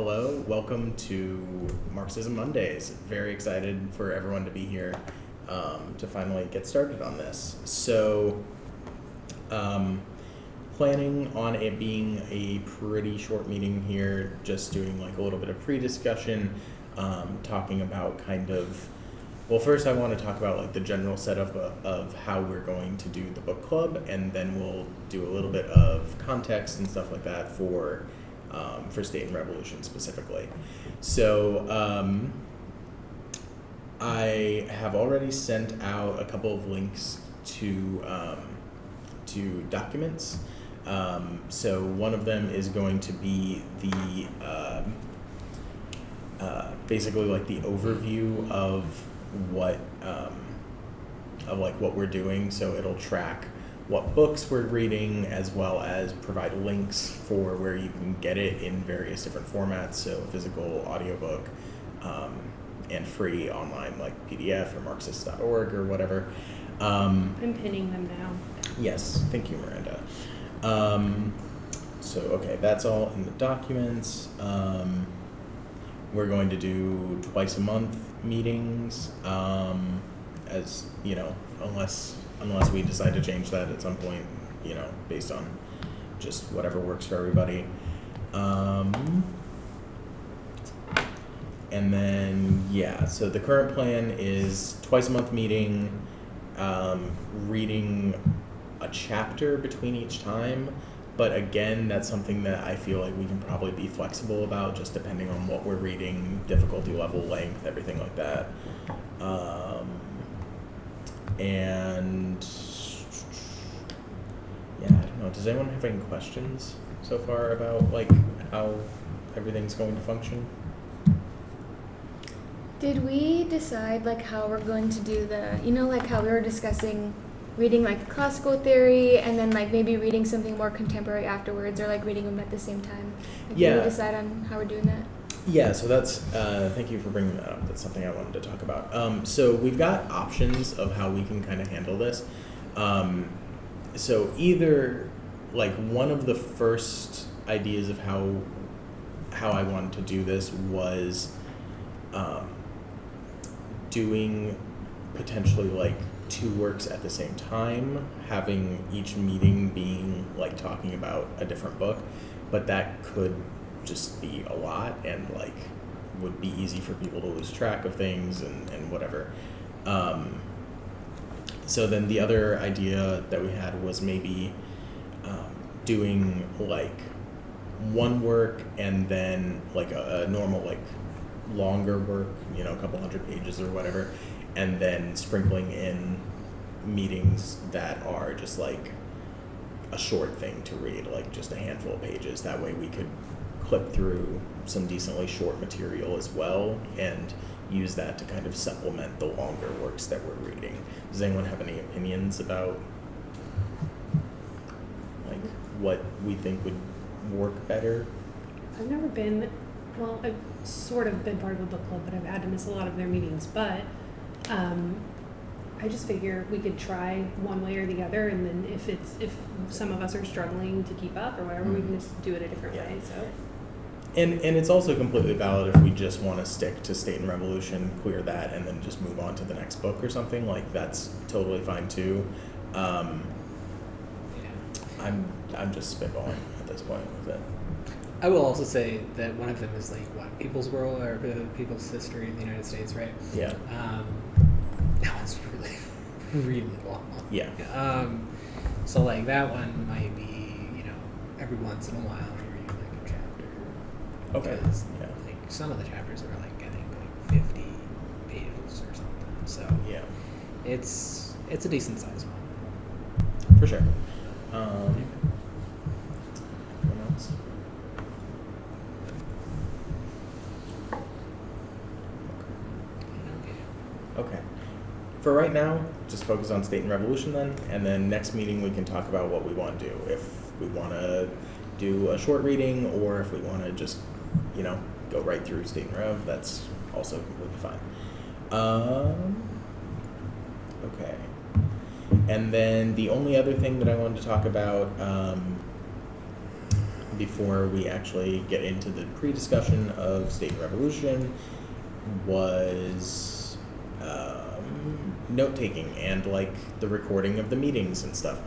Hello, welcome to Marxism Mondays. Very excited for everyone to be here to finally get started on this. So, planning on it being a pretty short meeting here, just doing like a little bit of pre-discussion, talking about first I want to talk about like the general setup of how we're going to do the book club, and then we'll do a little bit of context and stuff like that for State and Revolution specifically. So I have already sent out a couple of links to documents. So one of them is going to be the basically like the overview of what we're doing. So it'll track what books we're reading, as well as provide links for where you can get it in various different formats, so physical, audiobook, and free online like PDF or Marxist.org or whatever. I'm pinning them now. Yes, thank you, Miranda. So, okay, that's all in the documents. We're going to do twice a month meetings, as you know, unless we decide to change that at some point, you know, based on just whatever works for everybody. And then, yeah, so the current plan is twice a month meeting, reading a chapter between each time. But again, that's something that I feel like we can probably be flexible about, just depending on what we're reading, difficulty level, length, everything like that. And yeah, I don't know. Does anyone have any questions so far about like how everything's going to function? Did we decide like how we're going to do like how we were discussing reading like classical theory and then like maybe reading something more contemporary afterwards, or like reading them at the same time? Yeah. Did we decide on how we're doing that? Yeah, so that's, thank you for bringing that up. That's something I wanted to talk about. So we've got options of how we can kind of handle this. So either, like, one of the first ideas of how I wanted to do this was doing potentially, like, two works at the same time, having each meeting being, like, talking about a different book, but that could just be a lot and like would be easy for people to lose track of things and whatever. So then the other idea that we had was maybe doing like one work and then like a normal like longer work, you know, a couple hundred pages or whatever, and then sprinkling in meetings that are just like a short thing to read, like just a handful of pages. That way we could clip through some decently short material as well and use that to kind of supplement the longer works that we're reading. Does anyone have any opinions about like what we think would work better? I've sort of been part of a book club, but I've had to miss a lot of their meetings. But I just figure we could try one way or the other, and then if some of us are struggling to keep up or whatever, we can just do it a different way. So. And it's also completely valid if we just want to stick to State and Revolution, clear that, and then just move on to the next book or something. Like, that's totally fine too. I'm just spitballing at this point with it. I will also say that one of them is like People's World or People's History of the United States, right? Yeah. That one's really, really long. Yeah. So like that one might be, you know, every once in a while you read like a chapter. Okay. Because, Yeah. like some of the chapters are like I think like 50 pages or something. So Yeah. it's a decent sized one. For sure. What else? Okay. For right now, just focus on State and Revolution then, and then next meeting we can talk about what we want to do. If we want to do a short reading, or if we want to just, you know, go right through State and Rev, that's also completely fine. Okay. And then the only other thing that I wanted to talk about before we actually get into the pre-discussion of State and Revolution was note-taking and like the recording of the meetings and stuff.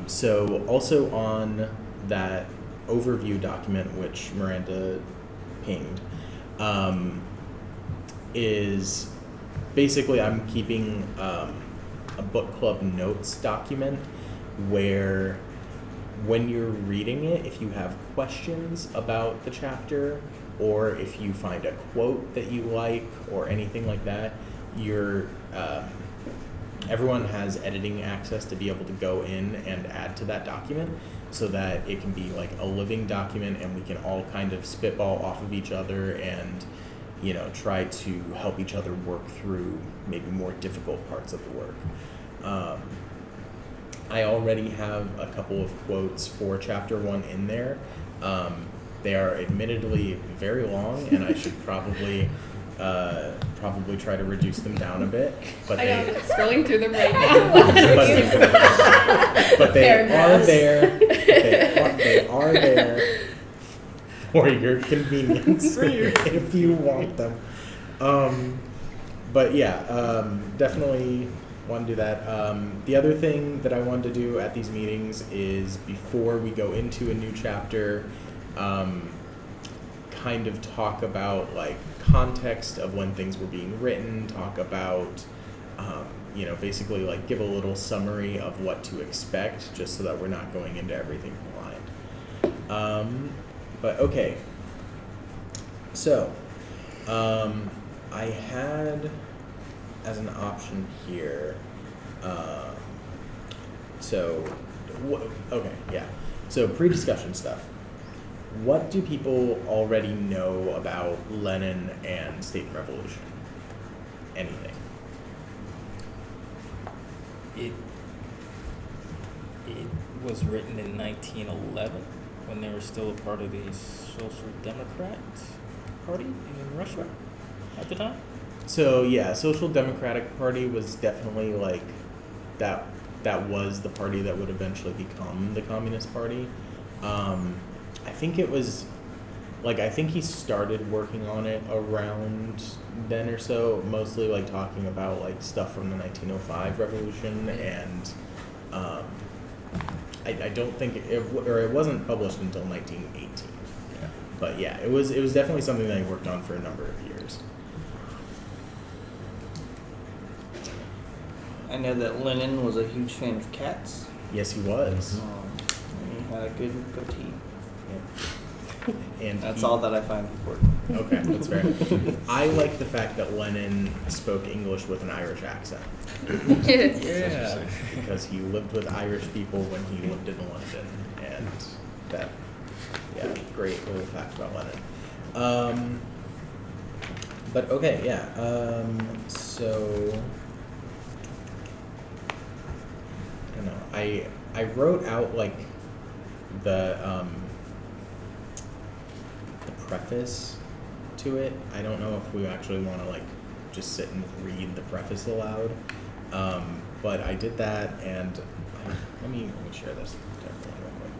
So also on that overview document, which Miranda pinged, is basically I'm keeping a book club notes document where when you're reading it, if you have questions about the chapter or if you find a quote that you like or anything like that, you're everyone has editing access to be able to go in and add to that document so that it can be like a living document and we can all kind of spitball off of each other and, you know, try to help each other work through maybe more difficult parts of the work. I already have a couple of quotes for chapter 1 in there. They are admittedly very long, and I should probably try to reduce them down a bit. But I know, they, I'm scrolling through them right now. but they are there. They are there for your convenience if you want them. But yeah, definitely want to do that. The other thing that I wanted to do at these meetings is before we go into a new chapter, kind of talk about like context of when things were being written, talk about, you know, basically like give a little summary of what to expect just so that we're not going into everything blind. But okay, so I had as an option here, okay, yeah, so pre-discussion stuff. What do people already know about Lenin and State and Revolution? Anything? It was written in 1911 when they were still a part of the Social Democrat Party in Russia at the time. So yeah, Social Democratic Party was definitely like that was the party that would eventually become the Communist Party. I think it was like, I think he started working on it around then or so, mostly like talking about like stuff from the 1905 revolution, and I don't think it wasn't published until 1918. Yeah. But yeah, it was definitely something that he worked on for a number of years. I know that Lenin was a huge fan of cats. Yes, he was. And he had a good goatee. And That's all that I find important. Okay, that's fair. I like the fact that Lenin spoke English with an Irish accent. Yeah. Because he lived with Irish people when he lived in London, and that, yeah, great little fact about Lenin. But okay, yeah. So I don't know. I wrote out like the preface to it. I don't know if we actually want to like just sit and read the preface aloud, but I did that, and let me share this to everyone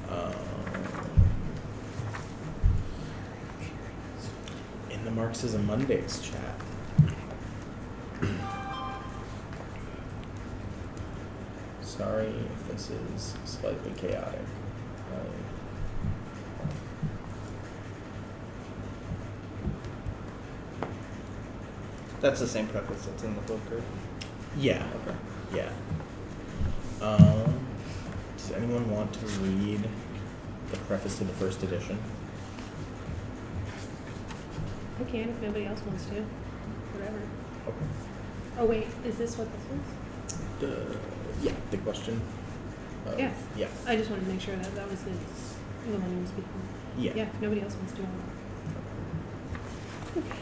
real quick. In the Marxism Mondays chat. Sorry if this is slightly chaotic. That's the same preface that's in the book, right? Yeah. Okay. Yeah. Does anyone want to read the preface to the first edition? I can if nobody else wants to. Whatever. Okay. Oh wait, is this what this was? Yeah, the question. Yeah. Yeah. I just wanted to make sure that that was the one he was speaking. Yeah. Yeah, if nobody else wants to. Okay.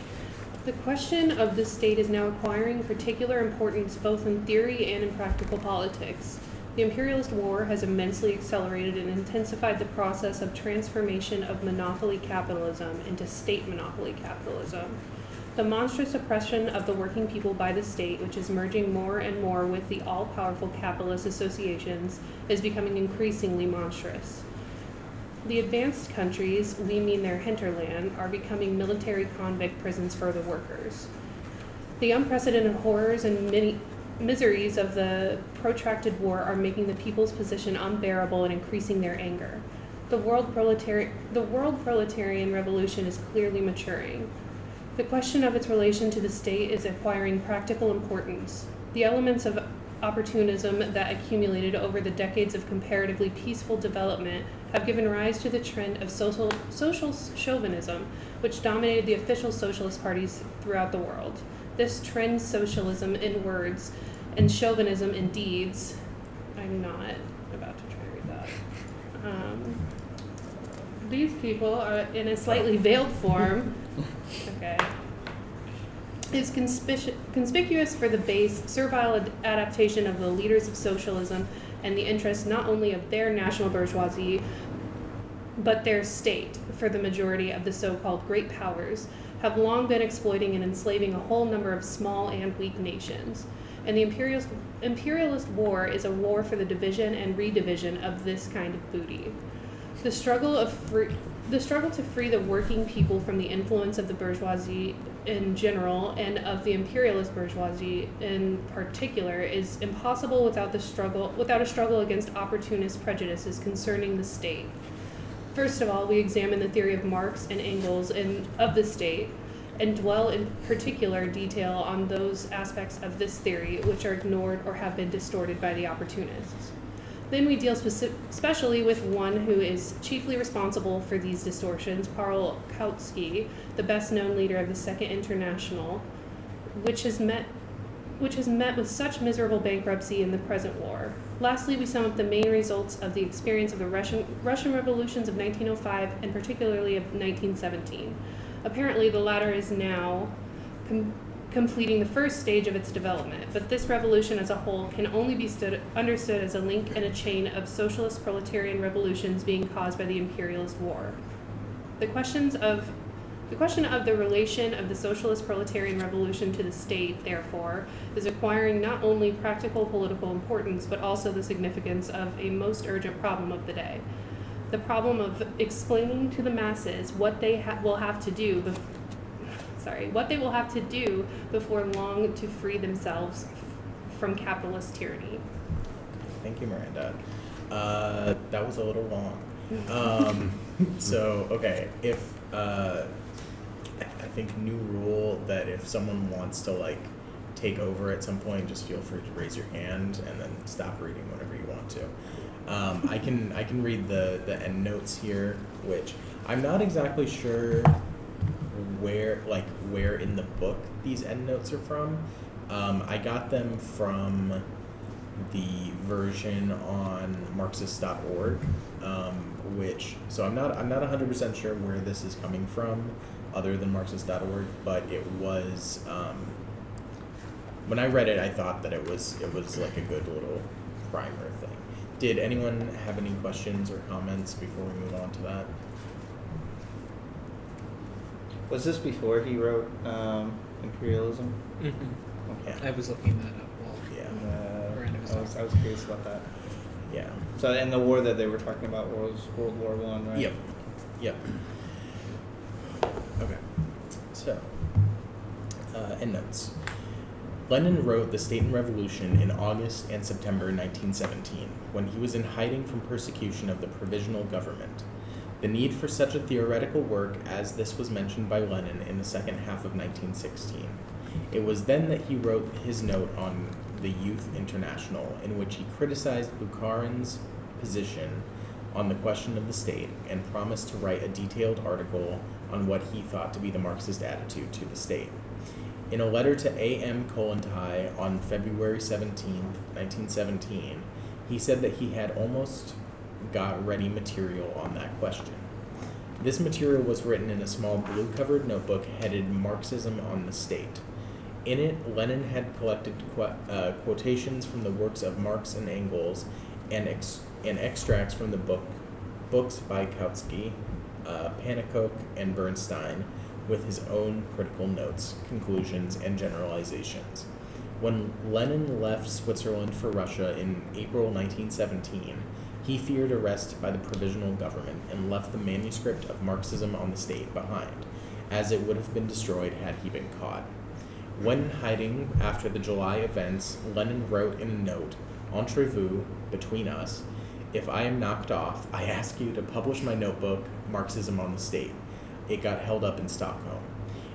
The question of the state is now acquiring particular importance both in theory and in practical politics. The imperialist war has immensely accelerated and intensified the process of transformation of monopoly capitalism into state monopoly capitalism. The monstrous oppression of the working people by the state, which is merging more and more with the all-powerful capitalist associations, is becoming increasingly monstrous. The advanced countries, we mean their hinterland, are becoming military convict prisons for the workers. The unprecedented horrors and miseries of the protracted war are making the people's position unbearable and increasing their anger. The world proletarian revolution is clearly maturing. The question of its relation to the state is acquiring practical importance. The elements of opportunism that accumulated over the decades of comparatively peaceful development have given rise to the trend of social chauvinism, which dominated the official socialist parties throughout the world. This trend, socialism in words and chauvinism in deeds, I'm not about to try to read that. These people are in a slightly veiled form. Okay. Is conspicuous for the base, servile adaptation of the leaders of socialism and the interests not only of their national bourgeoisie, but their state, for the majority of the so-called great powers, have long been exploiting and enslaving a whole number of small and weak nations. And the imperialist war is a war for the division and redivision of this kind of booty. The struggle to free the working people from the influence of the bourgeoisie in general and of the imperialist bourgeoisie in particular is impossible without a struggle against opportunist prejudices concerning the state. First of all, we examine the theory of Marx and Engels of the state and dwell in particular detail on those aspects of this theory which are ignored or have been distorted by the opportunists. Then we deal especially with one who is chiefly responsible for these distortions, Karl Kautsky, the best-known leader of the Second International, which has met with such miserable bankruptcy in the present war. Lastly, we sum up the main results of the experience of the Russian revolutions of 1905 and particularly of 1917. Apparently, the latter is now completing the first stage of its development, but this revolution as a whole can only be understood as a link in a chain of socialist proletarian revolutions being caused by the imperialist war. The question of the relation of the socialist proletarian revolution to the state, therefore, is acquiring not only practical political importance, but also the significance of a most urgent problem of the day. The problem of explaining to the masses what they will have to do before long to free themselves from capitalist tyranny. Thank you, Miranda. That was a little long. So, okay, if I think new rule that if someone wants to take over at some point, just feel free to raise your hand and then stop reading whenever you want to. I can read the end notes here, which I'm not exactly sure where in the book these end notes are from. I got them from the version on Marxist.org, so I'm not 100% sure where this is coming from, other than Marxist.org, but it was when I read it, I thought that it was like a good little primer thing. Did anyone have any questions or comments before we move on to that? Was this before he wrote Imperialism? Mm-hmm. Okay. I was looking that up while Miranda was I was curious about that. Yeah. So, and the war that they were talking about was World War I, right? Yep. Okay. So, endnotes. Lenin wrote The State and Revolution in August and September 1917, when he was in hiding from persecution of the provisional government. The need for such a theoretical work as this was mentioned by Lenin in the second half of 1916. It was then that he wrote his note on the Youth International, in which he criticized Bukharin's position on the question of the state and promised to write a detailed article on what he thought to be the Marxist attitude to the state. In a letter to A.M. Kollontai on February 17, 1917, he said that he had almost got ready material on that question. This material was written in a small blue-covered notebook headed Marxism on the State. In it, Lenin had collected quotations from the works of Marx and Engels and extracts from the books by Kautsky, Pannekoek, and Bernstein, with his own critical notes, conclusions, and generalizations. When Lenin left Switzerland for Russia in April 1917, He feared arrest by the provisional government and left the manuscript of Marxism on the State behind, as it would have been destroyed had he been caught. When hiding after the July events, Lenin wrote in a note, "Entre vous, between us, if I am knocked off, I ask you to publish my notebook, Marxism on the State." It got held up in Stockholm.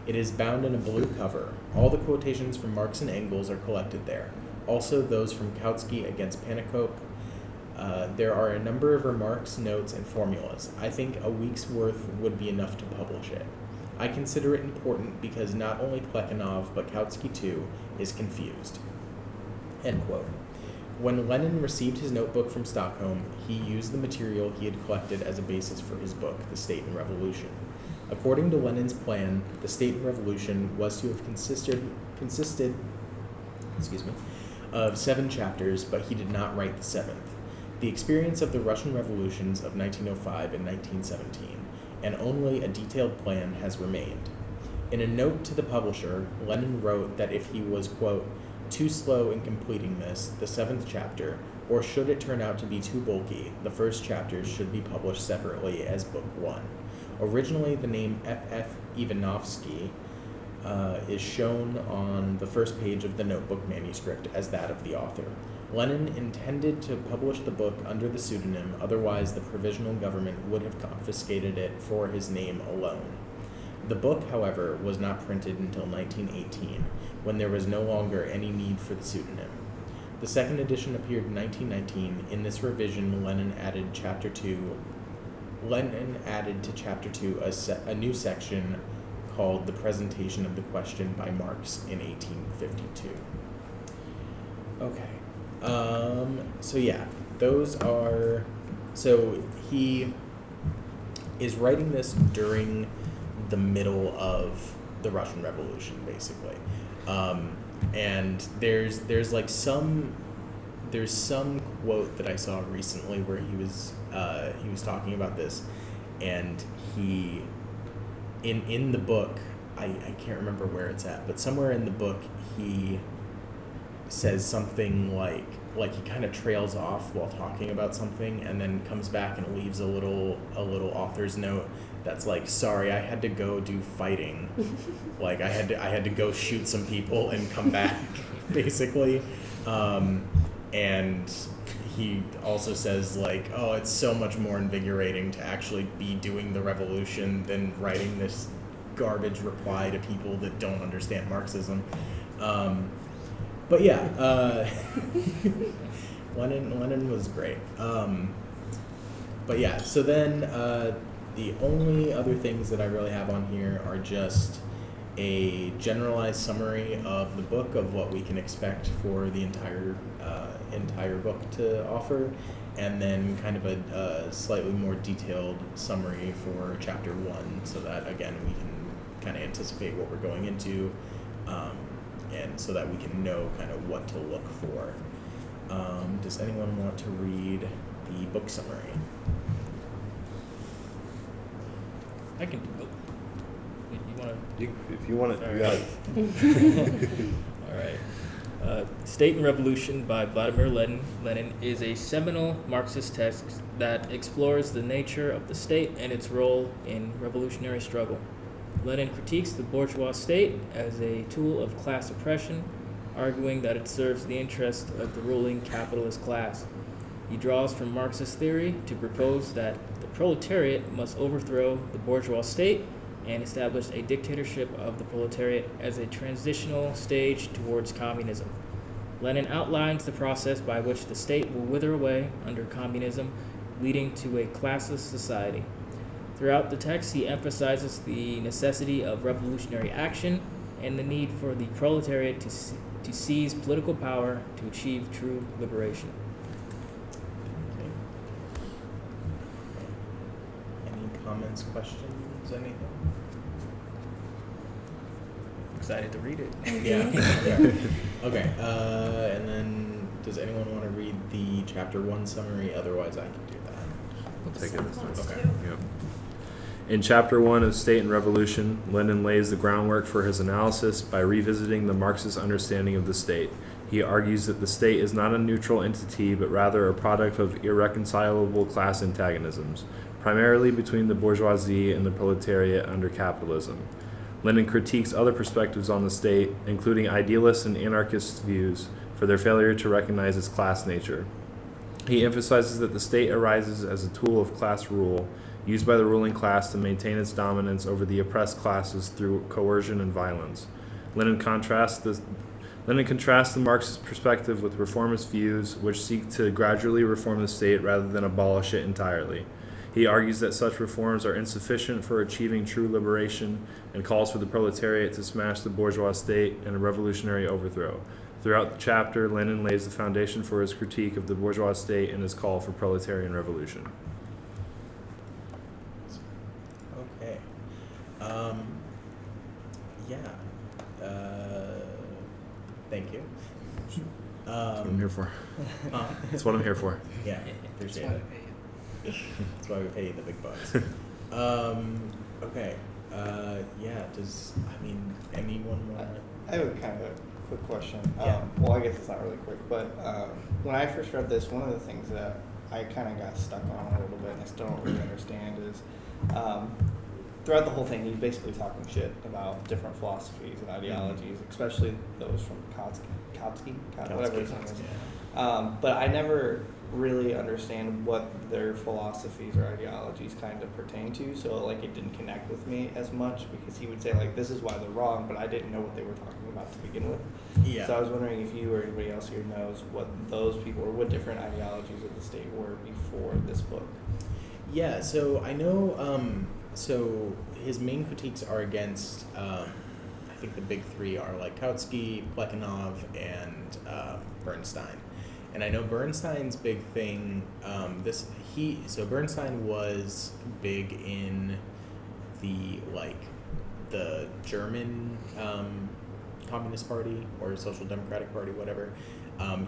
It is bound in a blue cover. All the quotations from Marx and Engels are collected there. Also those from Kautsky against Pannekoek. There are a number of remarks, notes, and formulas. I think a week's worth would be enough to publish it. I consider it important because not only Plekhanov, but Kautsky too, is confused. End quote. When Lenin received his notebook from Stockholm, he used the material he had collected as a basis for his book, The State and Revolution. According to Lenin's plan, The State and Revolution was to have consisted of 7 chapters, but he did not write the 7th. The experience of the Russian revolutions of 1905 and 1917, and only a detailed plan has remained. In a note to the publisher, Lenin wrote that if he was, quote, too slow in completing this, the 7th chapter, or should it turn out to be too bulky, the first chapters should be published separately as Book 1. Originally, the name F.F. Ivanovsky is shown on the first page of the notebook manuscript as that of the author. Lenin intended to publish the book under the pseudonym, otherwise the provisional government would have confiscated it for his name alone. The book, however, was not printed until 1918, when there was no longer any need for the pseudonym. The second edition appeared in 1919. In this revision, Lenin added to Chapter 2 a new section called The Presentation of the Question by Marx in 1852. Okay. So he is writing this during the middle of the Russian Revolution, basically. And there's some quote that I saw recently where he was talking about this, and he in the book, I can't remember where it's at, but somewhere in the book he says something like he kind of trails off while talking about something, and then comes back and leaves a little author's note that's like, sorry, I had to go do fighting. Like I had to go shoot some people and come back, basically. And he also says like, oh, it's so much more invigorating to actually be doing the revolution than writing this garbage reply to people that don't understand Marxism. But yeah, Lenin was great. But yeah, so then the only other things that I really have on here are just a generalized summary of the book, of what we can expect for the entire book to offer, and then kind of a slightly more detailed summary for chapter 1, so that again we can kind of anticipate what we're going into, and so that we can know kind of what to look for. Does anyone want to read the book summary? I can do it. If you want it, you got it. All right. State and Revolution by Vladimir Lenin is a seminal Marxist text that explores the nature of the state and its role in revolutionary struggle. Lenin critiques the bourgeois state as a tool of class oppression, arguing that it serves the interests of the ruling capitalist class. He draws from Marxist theory to propose that the proletariat must overthrow the bourgeois state and establish a dictatorship of the proletariat as a transitional stage towards communism. Lenin outlines the process by which the state will wither away under communism, leading to a classless society. Throughout the text, he emphasizes the necessity of revolutionary action and the need for the proletariat to seize political power to achieve true liberation. Okay. Any comments, questions, anything? Excited to read it. Yeah. Okay. And then, does anyone want to read the chapter 1 summary? Otherwise, I can do that. I'll take it this time. Let's Okay. do. Yep. In Chapter 1 of State and Revolution, Lenin lays the groundwork for his analysis by revisiting the Marxist understanding of the state He argues that the state is not a neutral entity, but rather a product of irreconcilable class antagonisms, primarily between the bourgeoisie and the proletariat under capitalism. Lenin critiques other perspectives on the state, including idealist and anarchist views, for their failure to recognize its class nature. He emphasizes that the state arises as a tool of class rule, used by the ruling class to maintain its dominance over the oppressed classes through coercion and violence. Lenin contrasts the Marxist perspective with reformist views, which seek to gradually reform the state rather than abolish it entirely. He argues that such reforms are insufficient for achieving true liberation and calls for the proletariat to smash the bourgeois state in a revolutionary overthrow. Throughout the chapter, Lenin lays the foundation for his critique of the bourgeois state and his call for proletarian revolution. Okay. Thank you. That's what I'm here for. Huh? That's what I'm here for. Yeah, That's appreciate why I it. pay you. That's why we pay you the big bucks. Okay. Does anyone want to? I have a kind of a quick question. Yeah. Well, I guess it's not really quick, but when I first read this, one of the things that I kind of got stuck on a little bit, and I still don't really understand, is throughout the whole thing, he's basically talking shit about different philosophies and ideologies, especially those from Kautsky, whatever his name is. But I never really understand what their philosophies or ideologies kind of pertain to, so like it didn't connect with me as much, because he would say like this is why they're wrong, but I didn't know what they were talking about to begin with. Yeah. So I was wondering if you or anybody else here knows what those people or what different ideologies of the state were before this book. Yeah, so I know, so his main critiques are against, I think the big three are like Kautsky, Plekhanov, and Bernstein. And I know Bernstein's big thing, so Bernstein was big in the German Communist Party or Social Democratic Party, whatever.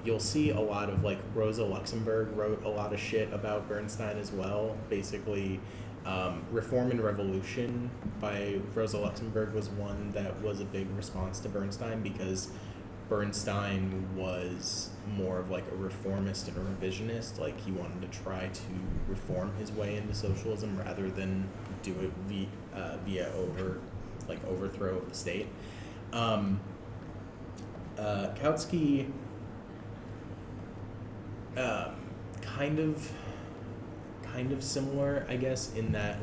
You'll see a lot of Rosa Luxemburg wrote a lot of shit about Bernstein as well. Basically, Reform and Revolution by Rosa Luxemburg was one that was a big response to Bernstein, because Bernstein was more of a reformist and a revisionist. He wanted to try to reform his way into socialism rather than do it via overthrow of the state. Kautsky kind of similar, I guess, in that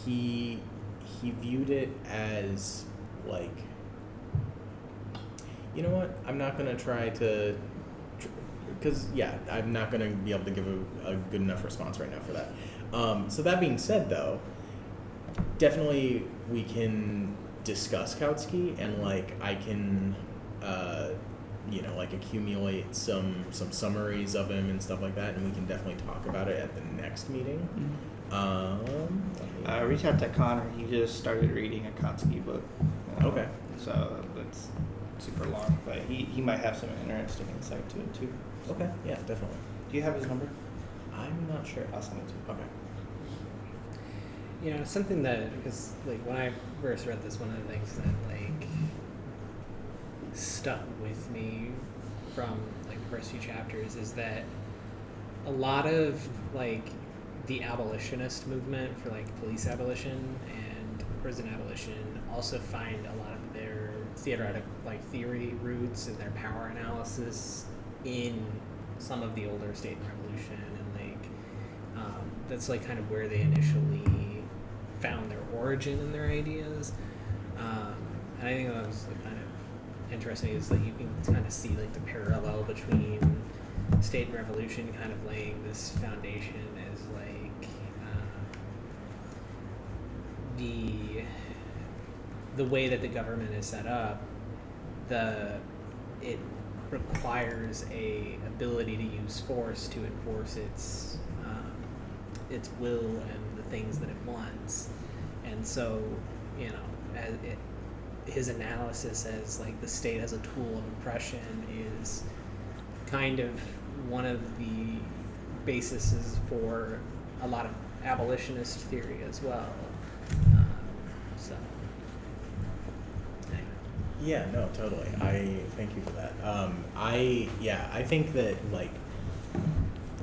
he viewed it as you know what, I'm not gonna try to, because I'm not gonna be able to give a good enough response right now for that. So that being said, though, definitely we can discuss Kautsky, and I can accumulate some summaries of him and stuff like that, and we can definitely talk about it at the next meeting. Reach out to Connor. He just started reading a Kautsky book. Okay. So that's super long, but he might have some interesting insight to it too. Okay, yeah, definitely. Do you have his number? I'm not sure. I'll send it to you. Okay. Something that, because when I first read this, one of the things that stuck with me from the first few chapters is that a lot of the abolitionist movement for police abolition and prison abolition also find a lot of their theoretic theory roots and their power analysis in some of the older state and revolution, and that's kind of where they initially found their origin in their ideas. And I think that was kind of interesting, is that you can kind of see the parallel between state and revolution kind of laying this foundation as the way that the government is set up, it requires a ability to use force to enforce its will and the things that it wants. And so, his analysis as the state as a tool of oppression is kind of one of the bases for a lot of abolitionist theory as well. So, anyway. Yeah, no, totally. I thank you for that. I think that like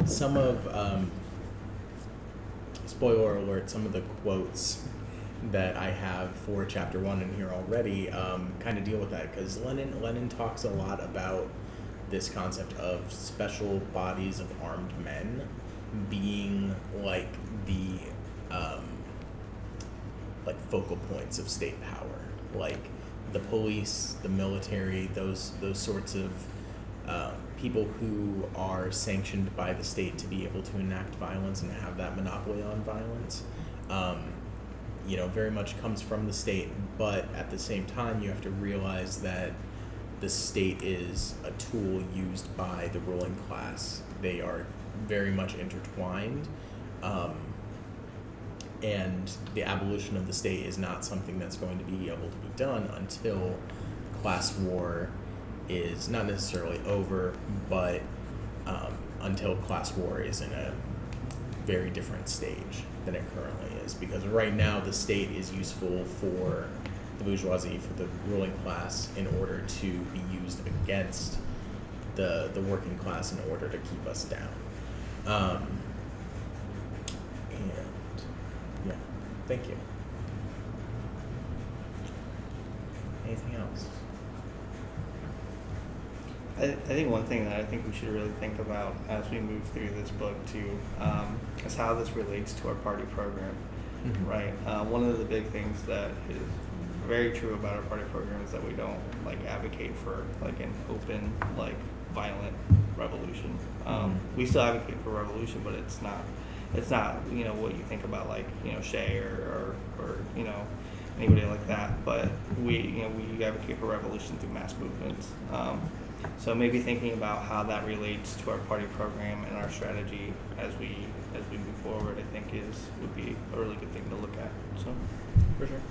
some of spoiler alert, some of the quotes that I have for chapter 1 in here already kind of deal with that, because Lenin talks a lot about this concept of special bodies of armed men being like the like focal points of state power, like the police, the military, those sorts of people who are sanctioned by the state to be able to enact violence and have that monopoly on violence. Very much comes from the state, but at the same time, you have to realize that the state is a tool used by the ruling class. They are very much intertwined, and the abolition of the state is not something that's going to be able to be done until class war is not necessarily over, but until class war is in a very different stage than it currently is. Because right now the state is useful for the bourgeoisie, for the ruling class, in order to be used against the working class in order to keep us down. And yeah, thank you. Anything else? I think one thing that I think we should really think about as we move through this book too is how this relates to our party program, Mm-hmm. right? One of the big things that is very true about our party program is that we don't advocate for an open violent revolution. We still advocate for revolution, but it's not what you think about Shea or anybody like that. But we advocate for revolution through mass movements. So maybe thinking about how that relates to our party program and our strategy as we move forward, I think would be a really good thing to look at. So For sure.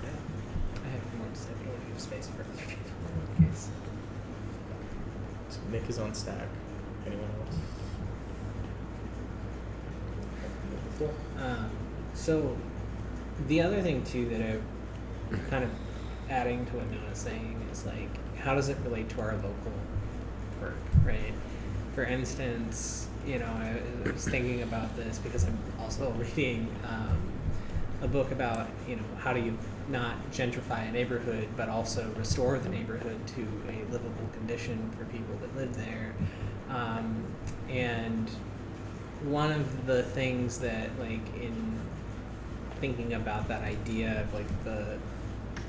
I have more to say, but I'll leave space for other people in case. So Nick is on stack. Anyone else? Before? So the other thing too that I'm kind of adding to what Noah's saying is how does it relate to our local work, right? For instance, I was thinking about this because I'm also reading a book about how do you not gentrify a neighborhood but also restore the neighborhood to a livable condition for people that live there, and one of the things that in thinking about that idea of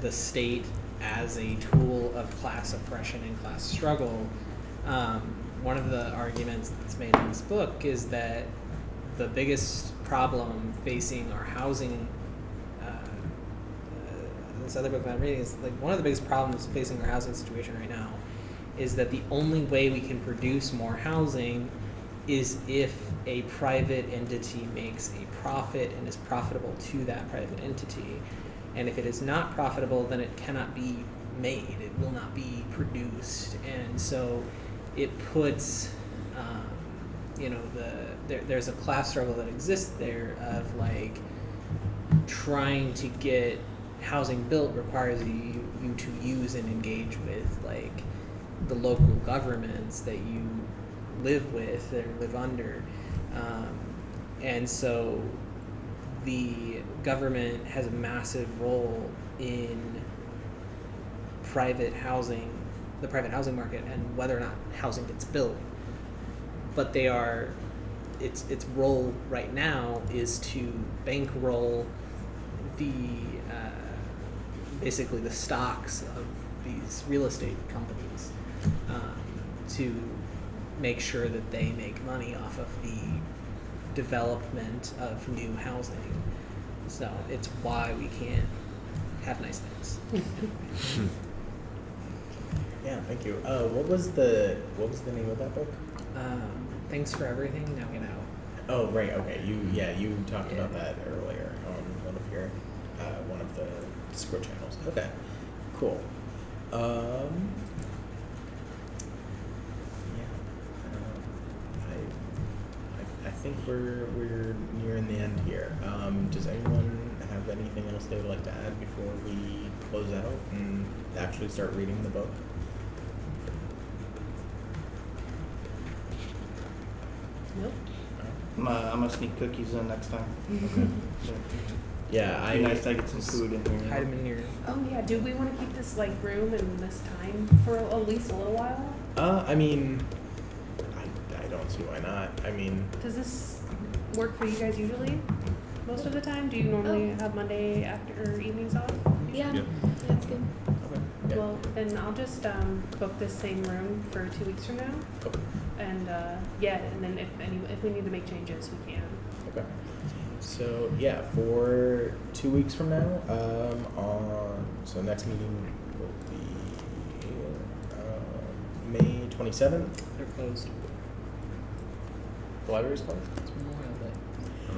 the state as a tool of class oppression and class struggle, one of the arguments that's made in this book is that the biggest problem facing our housing, this other book that I'm reading is one of the biggest problems facing our housing situation right now is that the only way we can produce more housing is if a private entity makes a profit and is profitable to that private entity. And if it is not profitable, then it cannot be made. It will not be produced. And so it puts, there's a class struggle that exists there of trying to get housing built requires you to use and engage with the local governments that you live with or live under. And so the government has a massive role in the private housing market and whether or not housing gets built. But its role right now is to bankroll basically the stocks of these real estate companies to make sure that they make money off of the development of new housing. So it's why we can't have nice things. Yeah, thank you. What was the name of that book? Thanks for everything. Now get out. Oh, right. Okay. You talked about that earlier on one of the Discord channels. Okay. Cool. I think we're nearing the end here. Does anyone have anything else they would like to add before we close out and actually start reading the book? Nope. I'm gonna sneak cookies in next time. Yeah, Be nice to get some food in here. Hide them in your. Oh yeah, do we want to keep this like room and this time for at least a little while? I mean, I don't see why not. I mean, Does this work for you guys usually? Most of the time? Do you normally have Monday after or evenings off? Yeah, Yeah. that's good. yeah. Well, then I'll just book this same room for 2 weeks from now, Okay. and and then if we need to make changes, we can. Okay. So yeah, for 2 weeks from now, so next meeting will be May 27th. They're closed. The library's closed. It's Memorial Day.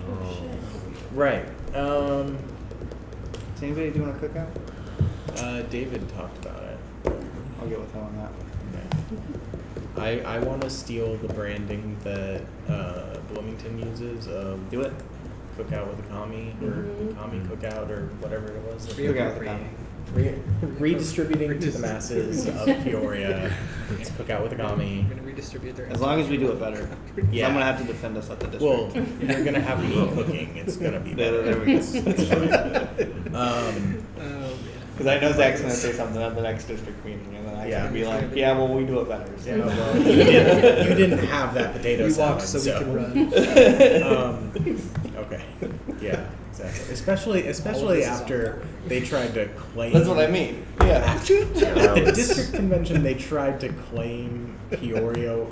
Oh. Right. Is anybody doing a cookout? David talked about it. I'll get with him on that. I want to steal the branding that Bloomington uses of Do it. Cookout with a Commie or Mhm. Commie Cookout or whatever it was. Cookout with a Commie. Redistributing to the masses of Peoria. It's Cookout with a Commie. We're gonna redistribute their. As long as we do it better. Yeah. I'm gonna have to defend us at the district. Well, you're gonna have me cooking. It's gonna be there, better. there we go. It's fine. Oh man. Because I know Zach's gonna say something at the next district meeting, and then I Yeah. can be like, "Yeah, well, we do it better." So. Yeah, well, you didn't have that potato We salad, walked so we could run. Okay. Yeah, exactly. Especially is after they tried to claim. That's what I mean. Yeah. At the district convention, they tried to claim Peoria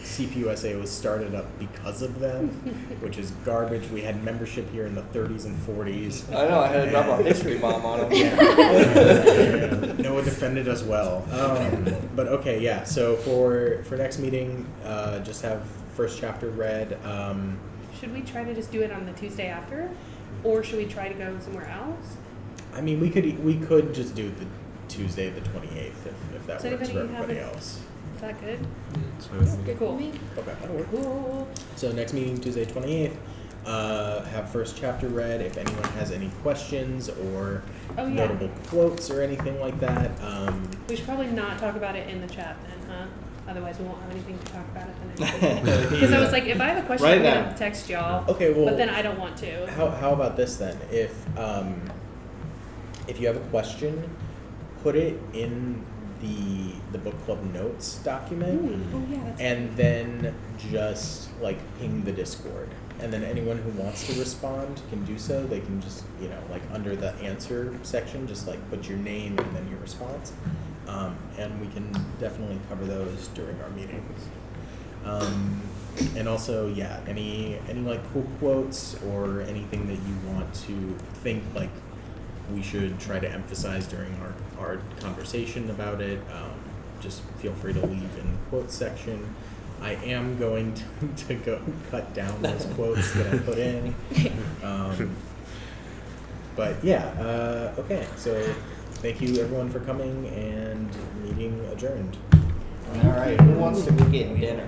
CPUSA was started up because of them, which is garbage. We had membership here in the 30s and 40s. I know. I had to drop a history bomb on him. Yeah. Noah defended us well. But okay, yeah. So for next meeting, just have first chapter read. Should we try to just do it on the Tuesday after, or should we try to go somewhere else? I mean, we could just do the Tuesday the 28th if that Does works for anybody have everybody a- else. Is that good? So I think- Good Cool. for me. Okay, that'll work. Cool. So next meeting Tuesday 28th. Have first chapter read. If anyone has any questions or Oh, yeah. notable quotes or anything like that, We should probably not talk about it in the chat then, huh? Otherwise, we won't have anything to talk about it then. Because I was like, if I have a question, Write I'm it gonna down. text y'all. okay, well, But then I don't want to. how about this then? If you have a question, put it in the book club notes document. Oh yeah, that's And then just like ping the Discord. And then anyone who wants to respond can do so. They can just, like under the answer section, just like put your name and then your response. And we can definitely cover those during our meetings. And also, yeah, any like cool quotes or anything that you want to think like we should try to emphasize during our conversation about it, just feel free to leave in the quotes section. I am going to go cut down those quotes that I put in. But yeah, okay, so thank you everyone for coming and meeting adjourned. All right. Who wants to go get dinner?